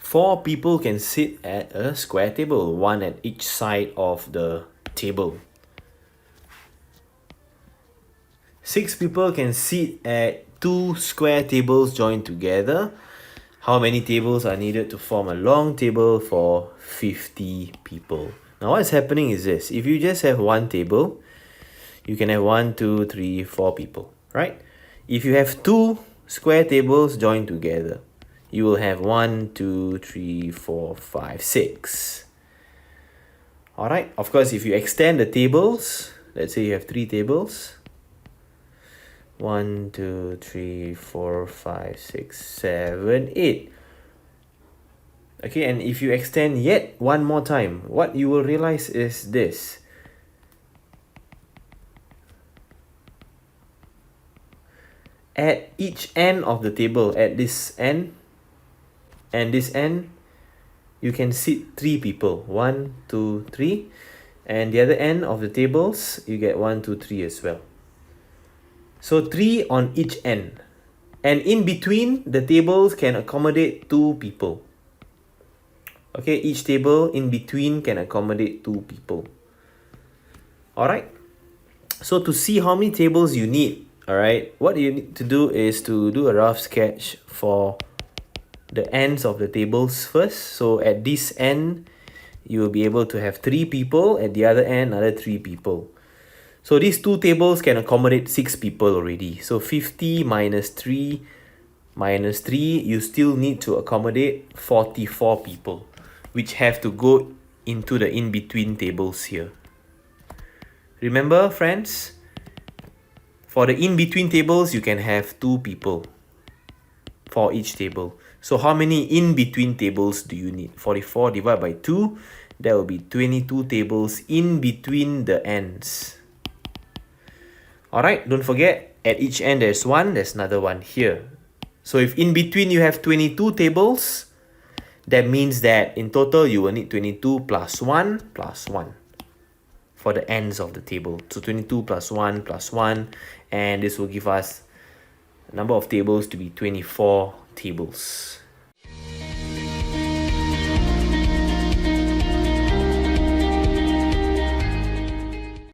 4 people can sit at a square table, 1 at each side of the table. 6 people can sit at 2 square tables joined together. How many tables are needed to form a long table for 50 people? Now what's happening is this. If you just have one table, you can have 1, 2, 3, 4 people, right? If you have 2 square tables joined together, you will have 1, 2, 3, 4, 5, 6. Alright, of course, if you extend the tables, let's say you have 3 tables. 1, 2, 3, 4, 5, 6, 7, 8. Okay, and if you extend yet one more time, what you will realize is this. At each end of the table, at this end and this end, you can sit 3 people. 1, 2, 3. And the other end of the tables, you get 1, 2, 3 as well. So 3 on each end. And in between, the tables can accommodate 2 people. Okay, each table in between can accommodate 2 people. Alright, so to see how many tables you need, alright, what you need to do is to do a rough sketch for the ends of the tables first. So at this end, you will be able to have 3 people. At the other end, another 3 people. So these 2 tables can accommodate 6 people already. So 50 minus 3 minus 3, you still need to accommodate 44 people, which have to go into the in-between tables here. Remember, friends, for the in-between tables, you can have 2 people for each table. So how many in-between tables do you need? 44 divided by 2, that will be 22 tables in between the ends. Alright, don't forget, at each end there's 1, there's another one here. So if in between you have 22 tables, that means that in total you will need 22 plus 1 for the ends of the table. So 22 plus 1 plus 1, and this will give us the number of tables to be 24 tables.